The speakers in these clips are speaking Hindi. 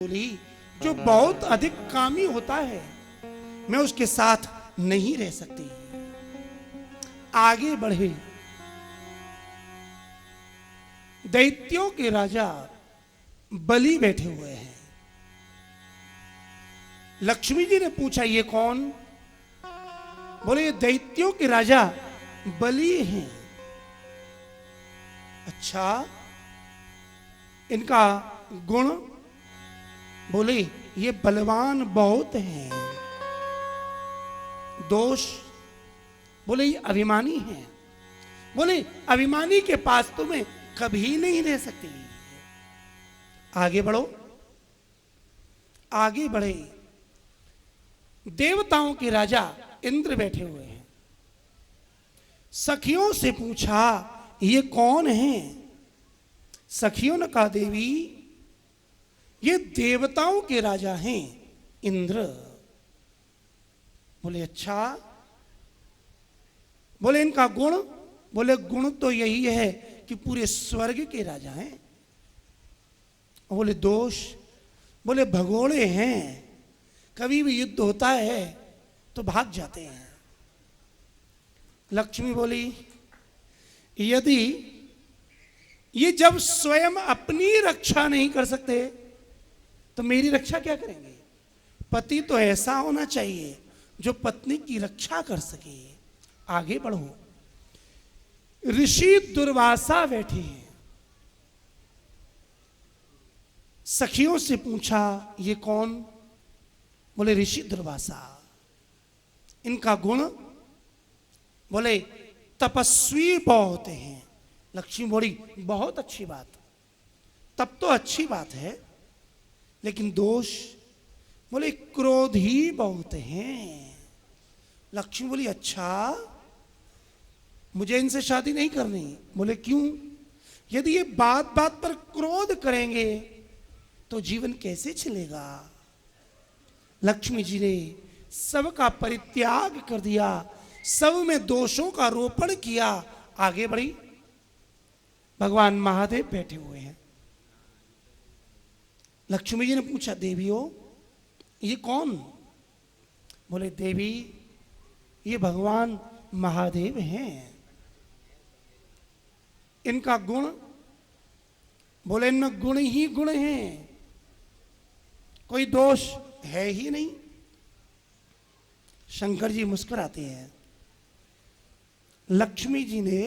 बोली जो बहुत अधिक कामी होता है मैं उसके साथ नहीं रह सकती। आगे बढ़े। दैत्यों के राजा बलि बैठे हुए हैं। लक्ष्मी जी ने पूछा ये कौन? बोले ये दैत्यों के राजा बलि हैं। अच्छा, इनका गुण? बोले ये बलवान बहुत हैं। दोष? बोले ये अभिमानी हैं। बोले अभिमानी के पास तो मैं कभी नहीं रह सकती। आगे बढ़ो। आगे बढ़े। देवताओं के राजा इंद्र बैठे हुए हैं। सखियों से पूछा ये कौन हैं? सखियों ने कहा देवी ये देवताओं के राजा हैं इंद्र। बोले अच्छा। बोले इनका गुण? बोले गुण तो यही है कि पूरे स्वर्ग के राजा हैं। बोले दोष? बोले भगोड़े हैं, कभी भी युद्ध होता है तो भाग जाते हैं। लक्ष्मी बोली यदि ये जब स्वयं अपनी रक्षा नहीं कर सकते तो मेरी रक्षा क्या करेंगे? पति तो ऐसा होना चाहिए जो पत्नी की रक्षा कर सके। आगे बढ़ो। ऋषि दुर्वासा बैठे हैं। सखियों से पूछा ये कौन? बोले ऋषि दुर्वासा। इनका गुण? बोले तपस्वी बहुत हैं। लक्ष्मी बोली बहुत अच्छी बात। तब तो अच्छी बात है, लेकिन दोष? बोले क्रोधी बहुत हैं। लक्ष्मी बोली अच्छा, मुझे इनसे शादी नहीं करनी। बोले क्यों? यदि ये बात बात पर क्रोध करेंगे तो जीवन कैसे चलेगा? लक्ष्मी जी ने सबका परित्याग कर दिया, सब में दोषों का रोपण किया। आगे बढ़ी। भगवान महादेव बैठे हुए हैं। लक्ष्मी जी ने पूछा देवियों ये कौन? बोले देवी ये भगवान महादेव हैं। इनका गुण? बोले इनमें गुण ही गुण हैं, कोई दोष है ही नहीं। शंकर जी मुस्कुराते हैं। लक्ष्मी जी ने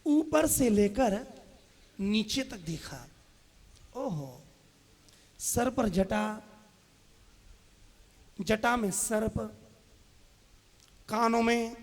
ऊपर से लेकर नीचे तक देखा। ओहो, सर पर जटा, जटा में सर्प, कानों में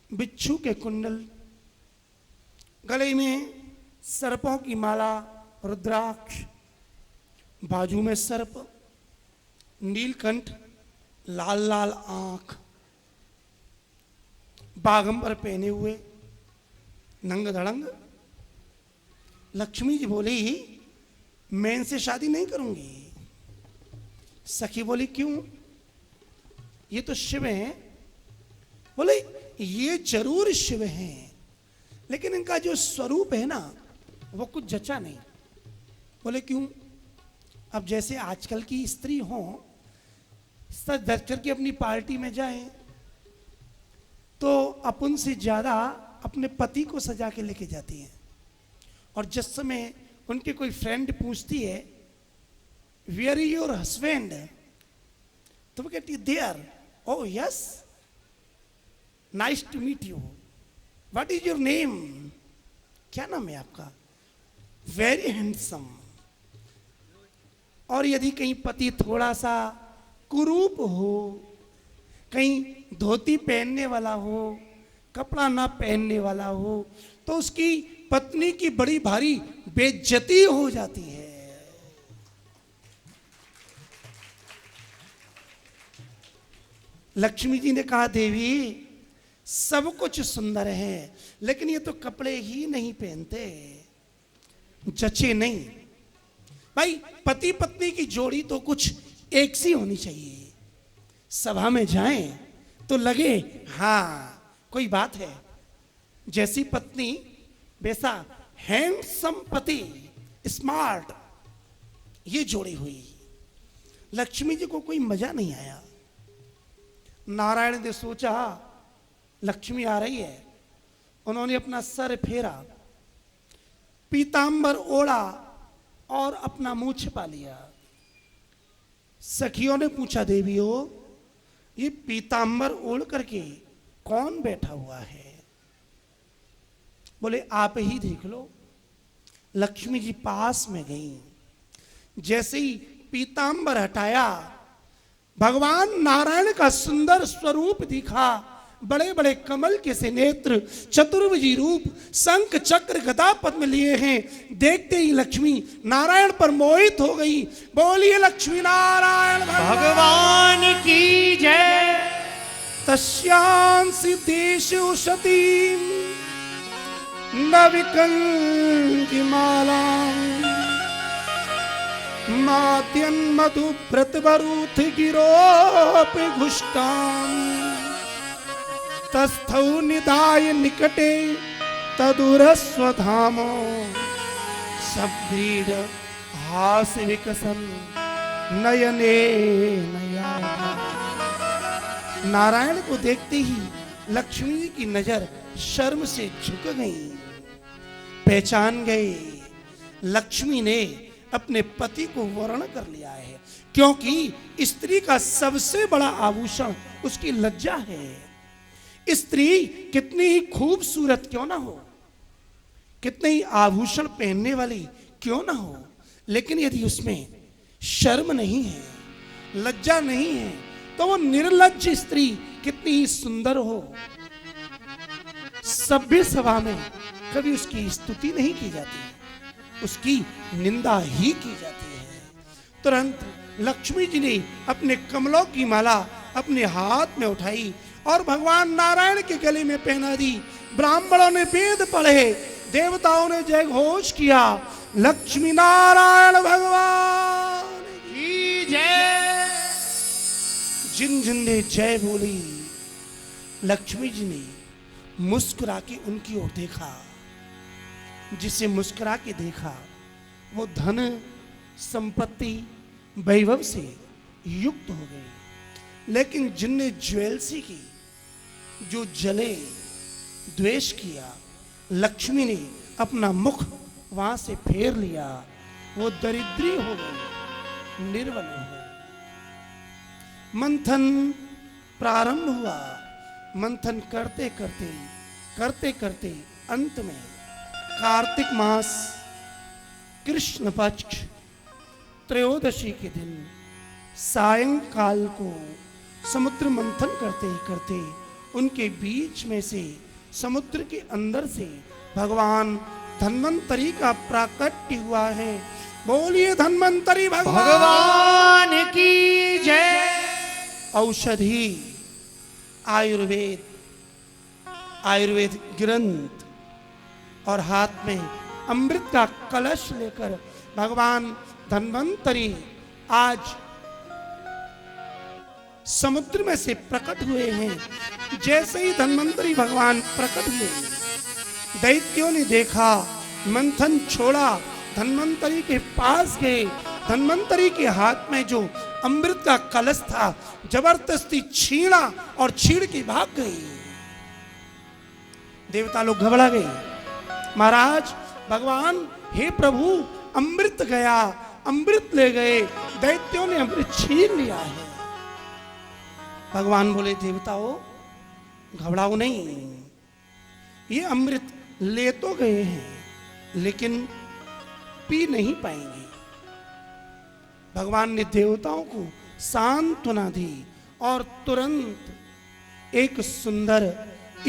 बिच्छू के कुंडल, गले में सर्पों की माला, रुद्राक्ष, बाजू में सर्प, नीलकंठ, लाल लाल आंख, बागंबर पहने हुए, नंग धड़ंग। लक्ष्मी जी बोली मैं इनसे शादी नहीं करूंगी। सखी बोली क्यों? ये तो शिव हैं। बोले ये जरूर शिव हैं, लेकिन इनका जो स्वरूप है ना वो कुछ जचा नहीं। बोले क्यों? अब जैसे आजकल की स्त्री हो, सच धज करके अपनी पार्टी में जाए तो अपन से ज्यादा अपने पति को सजा के लेके जाती हैं। और जिस समय उनके कोई फ्रेंड पूछती है वेयर इज योर हस्बैंड, तो वो कहती है there. Oh yes, nice to meet you, what is your name? क्या नाम है आपका? Very handsome. और यदि कहीं पति थोड़ा सा कुरूप हो, कहीं धोती पहनने वाला हो, कपड़ा ना पहनने वाला हो, तो उसकी पत्नी की बड़ी भारी बेइज्जती हो जाती है। लक्ष्मी जी ने कहा देवी सब कुछ सुंदर है, लेकिन ये तो कपड़े ही नहीं पहनते, जचे नहीं। भाई पति पत्नी की जोड़ी तो कुछ एक सी होनी चाहिए। सभा में जाएं तो लगे हाँ कोई बात है। जैसी पत्नी वैसा हैंडसम पति, स्मार्ट, ये जोड़ी हुई। लक्ष्मी जी को कोई मजा नहीं आया। नारायण ने सोचा लक्ष्मी आ रही है, उन्होंने अपना सर फेरा, पीतांबर ओढ़ा और अपना मुंह छिपा लिया। सखियों ने पूछा, देवियों ये पीतांबर ओढ़ करके कौन बैठा हुआ है? बोले आप ही देख लो। लक्ष्मी जी पास में गई, जैसे ही पीतांबर हटाया भगवान नारायण का सुंदर स्वरूप दिखा। बड़े बड़े कमल के से नेत्र, चतुर्भुजी रूप, शंख चक्र गदा पद्म लिए हैं। देखते ही लक्ष्मी नारायण पर मोहित हो गई। बोलिए लक्ष्मी नारायण भगवान की जय। तस्यांसि देशु सतीं न विकल्पि मालां मात्यन् मधुव्रत वरूथ गिरोपि घुष्टाम् तस्थौ निदाय निकटे तदुरस्वधामो सव्रीड हास विकसन नयने नया। नारायण को देखते ही लक्ष्मी की नजर शर्म से झुक गई। पहचान गए लक्ष्मी ने अपने पति को वर्ण कर लिया है, क्योंकि स्त्री का सबसे बड़ा आभूषण उसकी लज्जा है। स्त्री कितनी ही खूबसूरत क्यों ना हो, कितने ही आभूषण पहनने वाली क्यों ना हो, लेकिन यदि उसमें शर्म नहीं है, लज्जा नहीं है, तो वो निर्लज्ज स्त्री कितनी ही सुंदर हो, सभ्य सभा में कभी उसकी स्तुति नहीं की जाती, उसकी निंदा ही की जाती है। तुरंत लक्ष्मी जी ने अपने कमलों की माला अपने हाथ में उठाई और भगवान नारायण के गले में पहना दी। ब्राह्मणों ने वेद पढ़े, देवताओं ने जय घोष किया। लक्ष्मी नारायण भगवान की जय। जिन जिन ने जय बोली, लक्ष्मी जी ने मुस्कुरा के उनकी ओर देखा। जिसे मुस्कुरा के देखा वो धन संपत्ति वैभव से युक्त हो गई, लेकिन जिनने ज्वेलसी की, जो जले, द्वेष किया, लक्ष्मी ने अपना मुख वहां से फेर लिया, वो दरिद्री हो गई, निर्बल हो गई। मंथन प्रारंभ हुआ। मंथन करते करते करते करते अंत में कार्तिक मास कृष्ण पक्ष त्रयोदशी के दिन सायंकाल को समुद्र मंथन करते ही करते उनके बीच में से, समुद्र के अंदर से भगवान धन्वंतरी का प्राकट्य हुआ है। बोलिए धन्वंतरी भगवान की जय। औषधि, आयुर्वेद ग्रंथ और हाथ में अमृत का कलश लेकर भगवान धन्वंतरी आज समुद्र में से प्रकट हुए हैं। जैसे ही धन्वंतरी भगवान प्रकट हुए, दैत्यों ने देखा, मंथन छोड़ा, धन्वंतरी के पास गए। धन्वंतरी के हाथ में जो अमृत का कलश था जबरदस्ती छीना और छीड़ के भाग गई। देवता लोग घबरा गए। महाराज, भगवान, हे प्रभु, अमृत गया, अमृत ले गए, दैत्यों ने अमृत छीन लिया है। भगवान बोले, देवताओं घबराओ नहीं, ये अमृत ले तो गए हैं लेकिन पी नहीं पाएंगे। भगवान ने देवताओं को सांत्वना दी और तुरंत एक सुंदर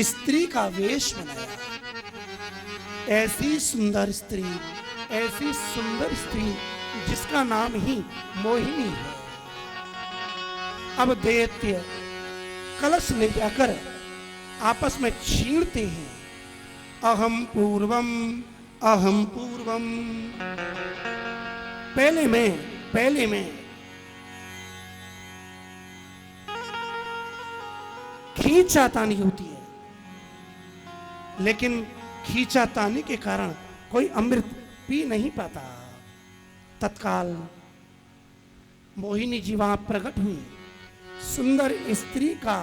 स्त्री का वेश बनाया। ऐसी सुंदर स्त्री, ऐसी सुंदर स्त्री जिसका नाम ही मोहिनी है। अब दैत्य कलश ले जाकर आपस में छींड़ते हैं। अहम पूर्वम, अहम पूर्वम। पहले में खींचातानी होती है, लेकिन खींचातानी के कारण कोई अमृत पी नहीं पाता। तत्काल मोहिनी जी वहां प्रकट हुई, सुंदर स्त्री का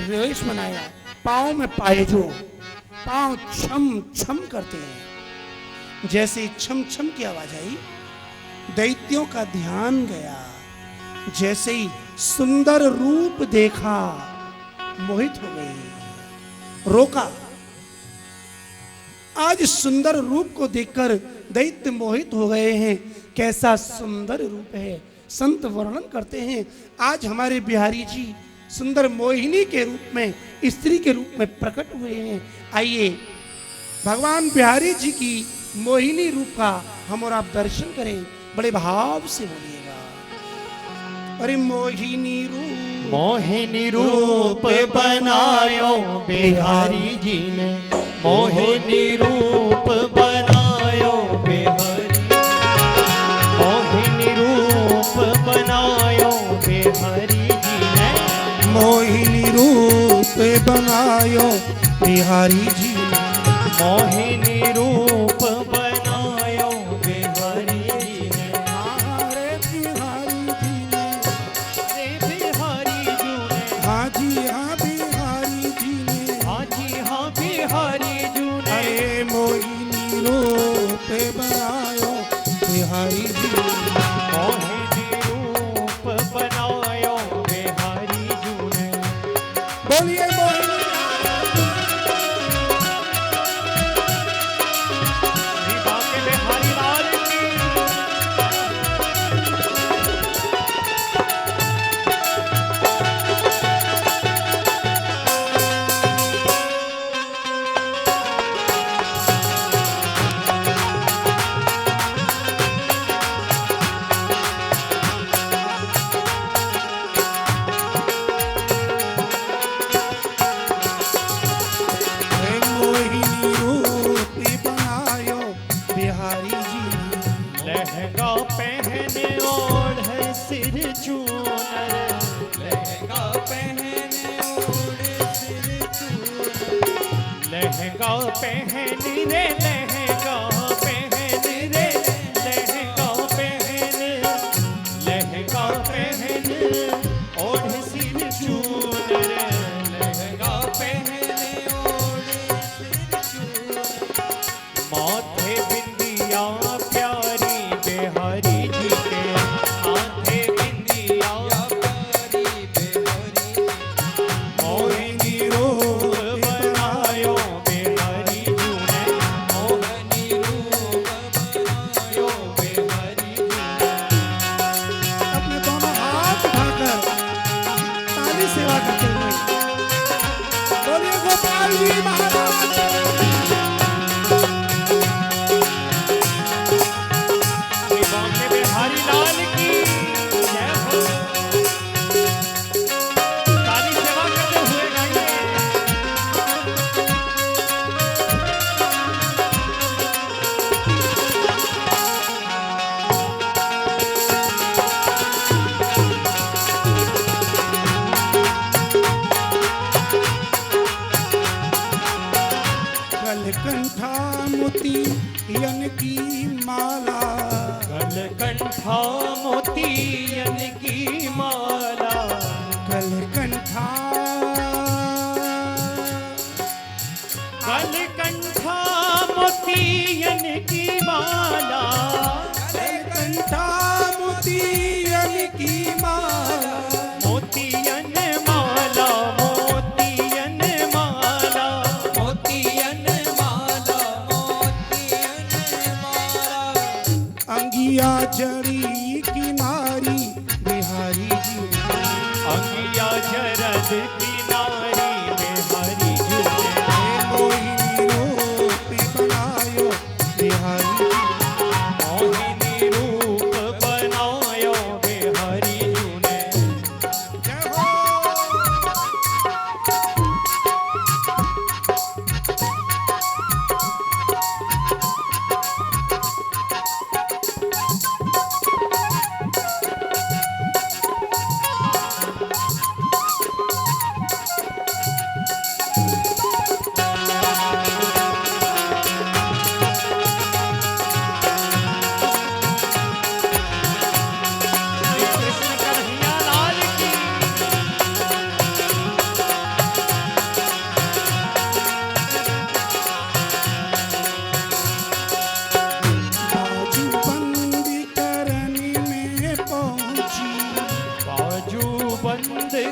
वेश बनाया, पांव में पायजो, पांव छम छम करते हैं। जैसे छम छम की आवाज आई, दैत्यों का ध्यान गया। जैसे ही सुंदर रूप देखा, मोहित हो गई, रोका। आज सुंदर रूप को देखकर दैत्य मोहित हो गए हैं। कैसा सुंदर रूप है, संत वर्णन करते हैं। आज हमारे बिहारी जी सुंदर मोहिनी के रूप में, स्त्री के रूप में प्रकट हुए हैं। आइए भगवान बिहारी जी की मोहिनी रूप का हम और आप दर्शन करें। बड़े भाव से बोलिएगा, अरे मोहिनी रूप, मोहिनी रूप बनायो बिहारी जी ने, मोहिनी रूप बनायो बिहारी, मोहिनी रूप बनायो बिहारी जी ने, मोहिनी रूप बनायो बिहारी जी ने, मोहिनी रूप बनायो बिहारी जी ने, अरे बिहारी जी ने, रे बिहारी जी ने, हाँ जी हाँ बिहारी जी ने, हाँ जी हाँ बिहारी जी ने, अरे मोहिनी रूप बनायो बिहारी जी ने, मोहिनी रूप बनायो बिहारी जी ने। बोलिए मोहिनी बाके बिहारी लाल की मोहिनी रूप बनायो बिहारी जी ने, लहंगा पहने ओढ़ सिर चूनर, लहंगा पहने ओढ़ सिर चूनर, लहंगा पहन रे लहंगा पहन रे लहंगा पहन, लहंगा पहन ओढ़ सिर चूनर, लहंगा पहन ओढ़ सिर चूनर, माथे बिंदिया प्यारी बिहारी जी के, माथे बिंदिया प्यारी बिहारी जी, मोहिनी रूप बनायो बिहारी जी ने, मोहिनी रूप बनायो बिहारी जी ने। अपने दोनों हाथ उठाकर ताली सेवा करते हुए बोलिए गोपाल जी महाराज। श्री बाके बिहारी लाल की जय हो। ताली सेवा करते हुए गाइए। कलकंठा मोती यन की माला, कलकंठा मोतियन की माला, कलकंठा कलकंठा मोतियन की माला, कलकंठा मोती यन की माला, मोतियन माला, मोतियन माला, मोतियन माला, मोतियन माला, अंगिया जड़ी किनारी बिहारी जी ने, अंगिया जरद किनारी बिहारी जी ने, मोहिनी रूप बनायो बिहारी जी ने, मोहिनी रूप बनायो बिहारी जी ने। जय हो।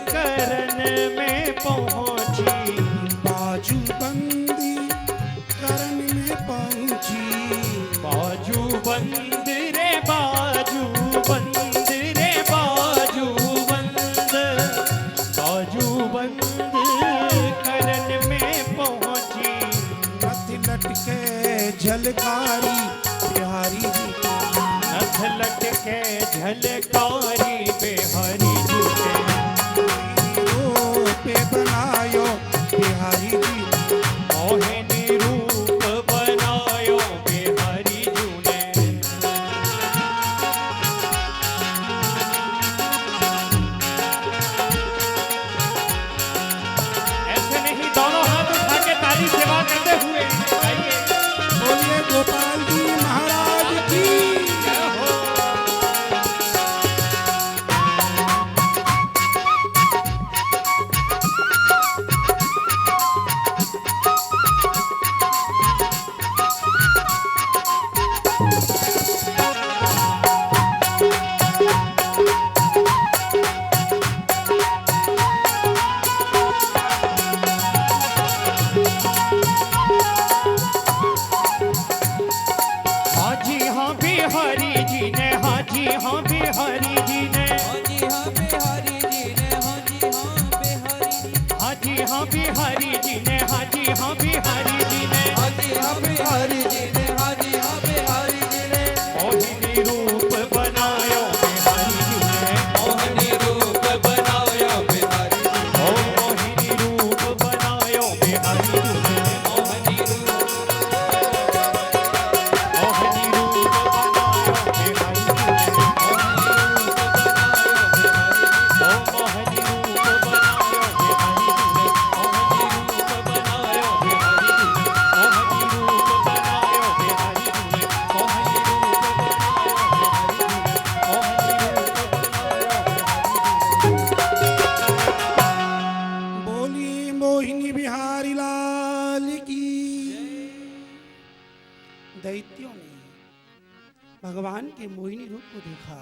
करन में पहुंची, बाजू बंदी करन में पहुंची, बाजू बंद रे बाजू बंद रे बाजू बंद, बाजू बंद करन में पहुंची। नथ लटके झलकारी बिहारी जी के, नथ लटके झलकारी बिहारी जी के, रूप बनायो बिहारी जी, मोहिनी रूप बनायो बिहारी जी ने। ऐसे नहीं, दोनों हाथ उठा के ताली सेवा करते हुए आइए। बोलिए गोपाल जी महाराज की। जय हो। हाजी हाँ बिहारी जी ने, हाजी हाँ बिहारी जी ने, हाजी हाँ बिहारी जी ने, हाजी हाँ बिहारी जी, हाजी हाँ बिहारी जी ने, हाजी हाँ बिहारी जी ने, हाजी हाँ बिहारी जी ने, हाजी हाँ बिहारी जी ने, मोहिनी रूप बनायो बिहारी जी ने, मोहिनी रूप बनायो बिहारी जी ने, ओ मोहिनी रूप बनायो बिहारी जी ने, मोहिनी रूप मोहिनी रूप बनायो बिहारी जी ने, ओ मोहिनी रूप बनायो बिहारी जी ने, मोहिनी रूप बनायो बिहारी जी ने, मोहिनी रूप बनायो बिहारी जी ने, मोहिनी रूप बोली मोहिनी बिहारी लाल की। दैत्यों ने भगवान के मोहिनी रूप को देखा,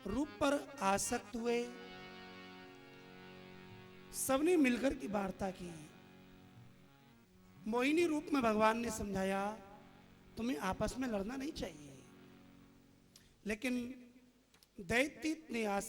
रूप पर आसक्त हुए, सबने मिलकर की वार्ता की। मोहिनी रूप में भगवान ने समझाया तुम्हें आपस में लड़ना नहीं चाहिए, लेकिन दैत्य ने आज